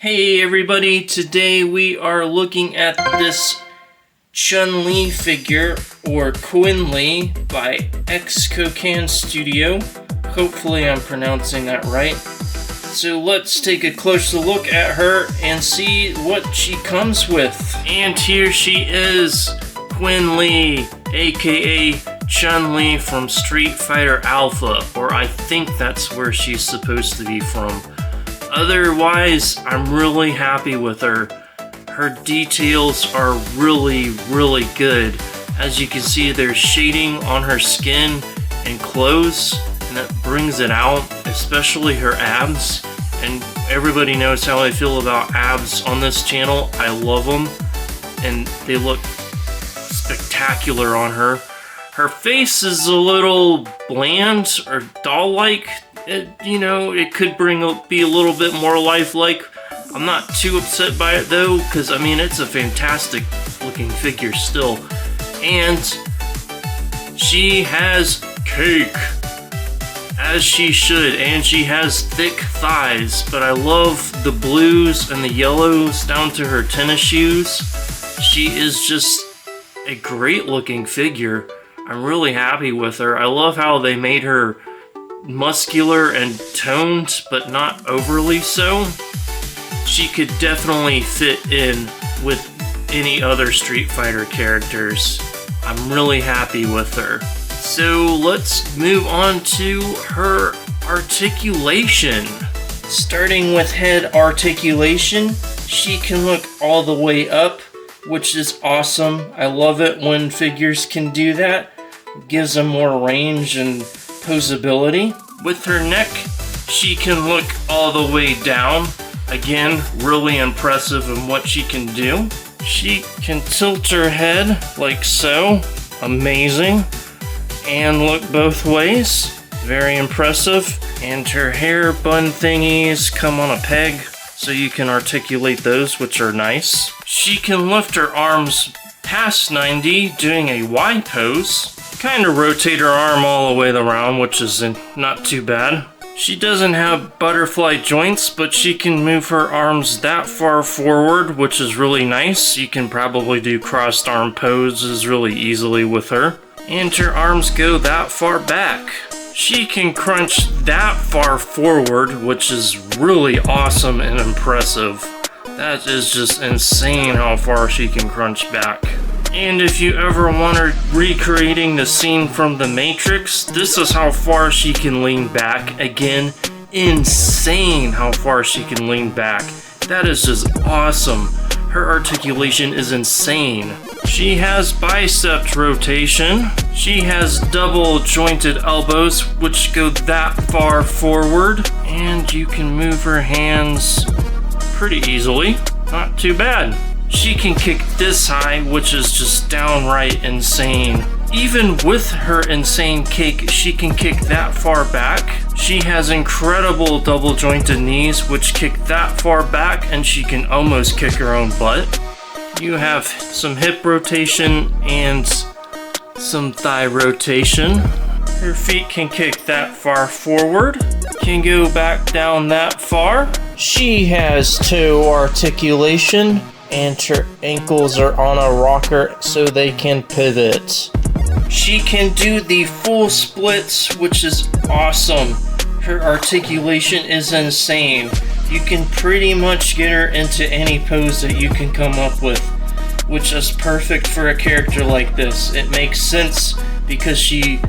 Hey everybody, today we are looking at this Chun-Li figure, or Chun-Li, by Xcocann Studio. Hopefully I'm pronouncing that right. So let's take a closer look at her and see what she comes with. And here she is, Chun-Li, aka Chun-Li from Street Fighter Alpha, or I think that's where she's supposed to be from. Otherwise, I'm really happy with her. Her details are really good. As you can see, there's shading on her skin and clothes, and that brings it out, especially her abs. And everybody knows how I feel about abs on this channel. I love them, and they look spectacular on her. Her face is a little bland or doll-like. It could be a little bit more lifelike. I'm not too upset by it though, because I mean, it's a fantastic looking figure still. And she has cake, as she should, and she has thick thighs, but I love the blues and the yellows down to her tennis shoes. She is just a great looking figure. I'm really happy with her. I love how they made her muscular and toned, but not overly so. She could definitely fit in with any other Street Fighter characters. I'm really happy with her. So let's move on to her articulation. Starting with head articulation, she can look all the way up, which is awesome. I love it when figures can do that. It gives them more range and posability. With her neck, she can look all the way down. Again, really impressive in what she can do. She can tilt her head like so. Amazing. And look both ways. Very impressive. And her hair bun thingies come on a peg, so you can articulate those, which are nice. She can lift her arms past 90, doing a Y pose. Kind of rotate her arm all the way around, which is not too bad. She doesn't have butterfly joints, but she can move her arms that far forward, which is really nice. You can probably do crossed arm poses really easily with her. And her arms go that far back. She can crunch that far forward, which is really awesome and impressive. That is just insane how far she can crunch back. And if you ever want her recreating the scene from The Matrix, this is how far she can lean back. Again, insane how far she can lean back. That is just awesome. Her articulation is insane. She has bicep rotation. She has double jointed elbows, which go that far forward. And you can move her hands pretty easily. Not too bad. She can kick this high, which is just downright insane. Even with her insane kick, she can kick that far back. She has incredible double jointed knees, which kick that far back, and she can almost kick her own butt. You have some hip rotation and some thigh rotation. Her feet can kick that far forward, can go back down that far. She has toe articulation, and her ankles are on a rocker so they can pivot. She can do the full splits, which is awesome. Her articulation is insane. You can pretty much get her into any pose that you can come up with, which is perfect for a character like this. It makes sense because she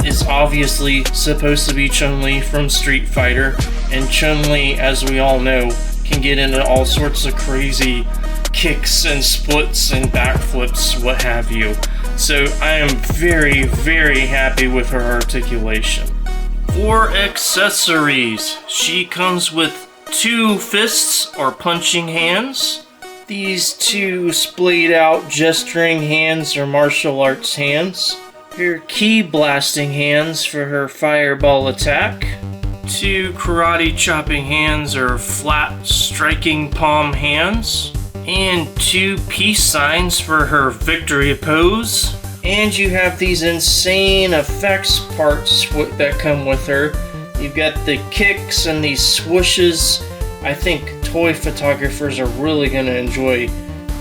is obviously supposed to be Chun-Li from Street Fighter, and Chun-Li, as we all know, can get into all sorts of crazy kicks and splits and backflips, what have you. So I am very happy with her articulation. For accessories, she comes with 2 fists or punching hands. These 2 splayed out gesturing hands or martial arts hands. Her ki blasting hands for her fireball attack. 2 karate chopping hands or flat striking palm hands. And 2 peace signs for her victory pose. And you have these insane effects parts that come with her. You've got the kicks and these swooshes I think toy photographers are really going to enjoy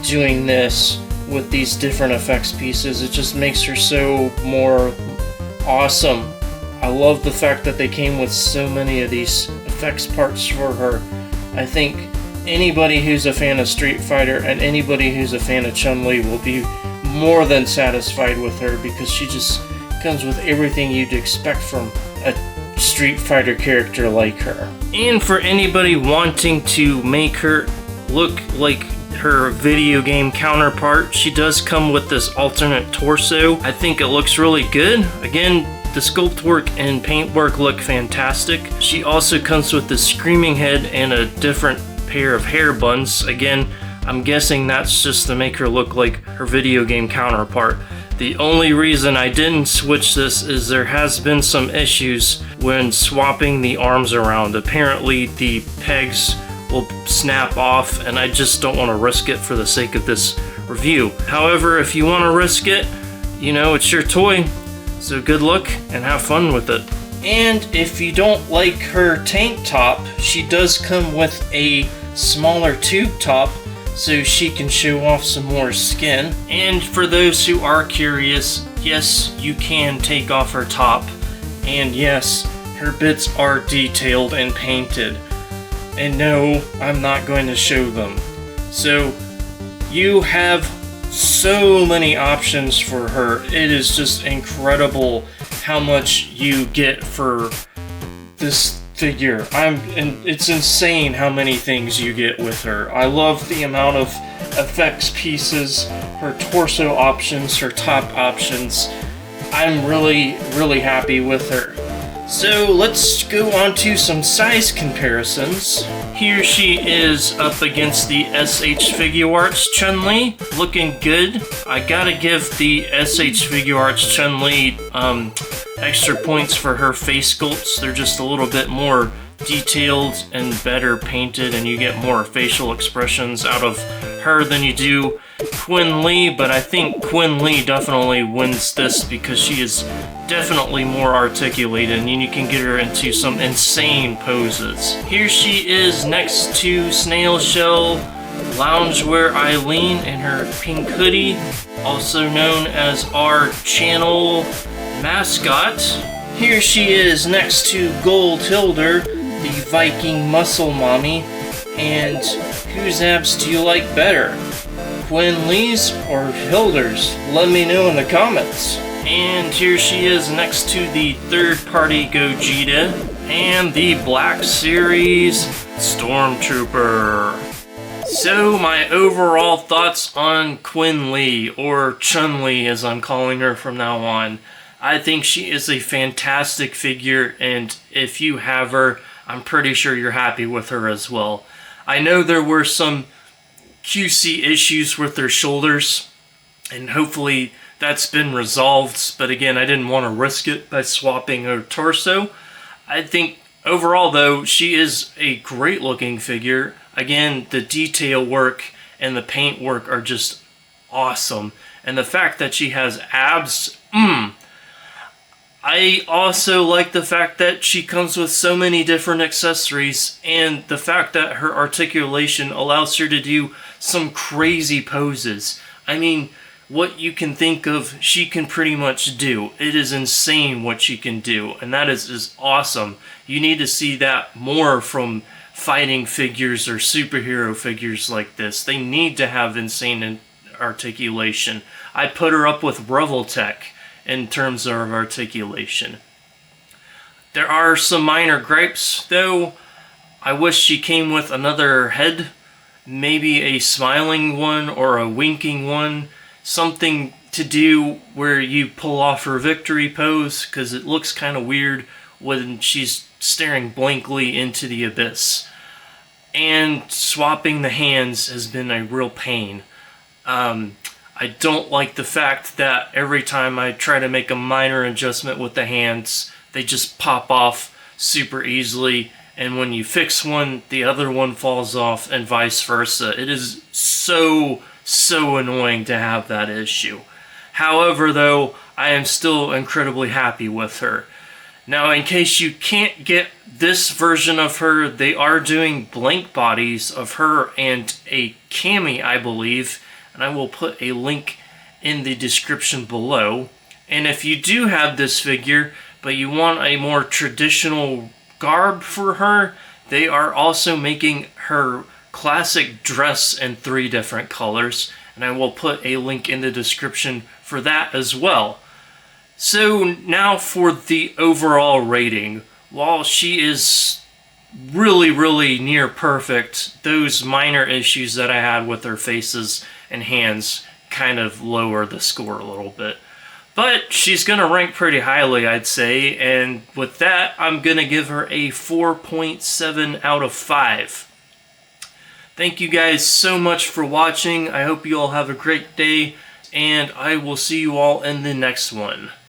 doing this with these different effects pieces. It just makes her so more awesome. I love the fact that they came with so many of these effects parts for her. I think anybody who's a fan of Street Fighter and anybody who's a fan of Chun-Li will be more than satisfied with her, because she just comes with everything you'd expect from a Street Fighter character like her. And for anybody wanting to make her look like her video game counterpart, she does come with this alternate torso. I think it looks really good. Again, the sculpt work and paint work look fantastic. She also comes with the screaming head and a different pair of hair buns. Again, I'm guessing that's just to make her look like her video game counterpart. The only reason I didn't switch this is there has been some issues when swapping the arms around. Apparently the pegs will snap off, and I just don't want to risk it for the sake of this review. However, if you want to risk it, you know, it's your toy, so good luck and have fun with it. And if you don't like her tank top, she does come with a smaller tube top so she can show off some more skin. And for those who are curious, yes, you can take off her top, and yes, her bits are detailed and painted. And no, I'm not going to show them. So you have so many options for her. It is just incredible how much you get for this figure. And it's insane how many things you get with her. I love the amount of effects pieces, her torso options, her top options. I'm really, really happy with her. So let's go on to some size comparisons. Here she is up against the SH Figuarts Chun-Li, looking good. I gotta give the SH Figuarts Chun-Li extra points for her face sculpts. They're just a little bit more detailed and better painted, and you get more facial expressions out of her than you do Chun Li, but I think Chun Li definitely wins this because she is definitely more articulated and you can get her into some insane poses. Here she is next to Snail Shell Loungewear Eileen in her pink hoodie, also known as our channel mascot. Here she is next to Gold Hilder, the Viking muscle mommy, and whose abs do you like better? Chun Li's or Hilder's? Let me know in the comments. And here she is next to the third-party Gogeta and the Black Series Stormtrooper. So my overall thoughts on Chun Li, or Chun-Li as I'm calling her from now on. I think she is a fantastic figure, and if you have her, I'm pretty sure you're happy with her as well. I know there were some QC issues with her shoulders, and hopefully that's been resolved, but again, I didn't want to risk it by swapping her torso. I think overall though, she is a great looking figure. Again, the detail work and the paint work are just awesome, and the fact that she has abs, I also like the fact that she comes with so many different accessories, and the fact that her articulation allows her to do some crazy poses. I mean, what you can think of, she can pretty much do. It is insane what she can do, and that is awesome. You need to see that more from fighting figures or superhero figures like this. They need to have insane articulation. I put her up with Revoltech in terms of articulation. There are some minor gripes though. I wish she came with another head, maybe a smiling one or a winking one, something to do where you pull off her victory pose, because it looks kind of weird when she's staring blankly into the abyss. And swapping the hands has been a real pain. I don't like the fact that every time I try to make a minor adjustment with the hands, they just pop off super easily, and when you fix one, the other one falls off, and vice versa. It is so annoying to have that issue. However though, I am still incredibly happy with her. Now, in case you can't get this version of her, they are doing blank bodies of her and a Cammy, I believe, and I will put a link in the description below. And if you do have this figure, but you want a more traditional garb for her, they are also making her classic dress in 3 different colors, and I will put a link in the description for that as well. So now for the overall rating. While she is really near perfect, those minor issues that I had with her faces and hands kind of lower the score a little bit. But she's going to rank pretty highly, I'd say, and with that, I'm going to give her a 4.7 out of 5. Thank you guys so much for watching. I hope you all have a great day, and I will see you all in the next one.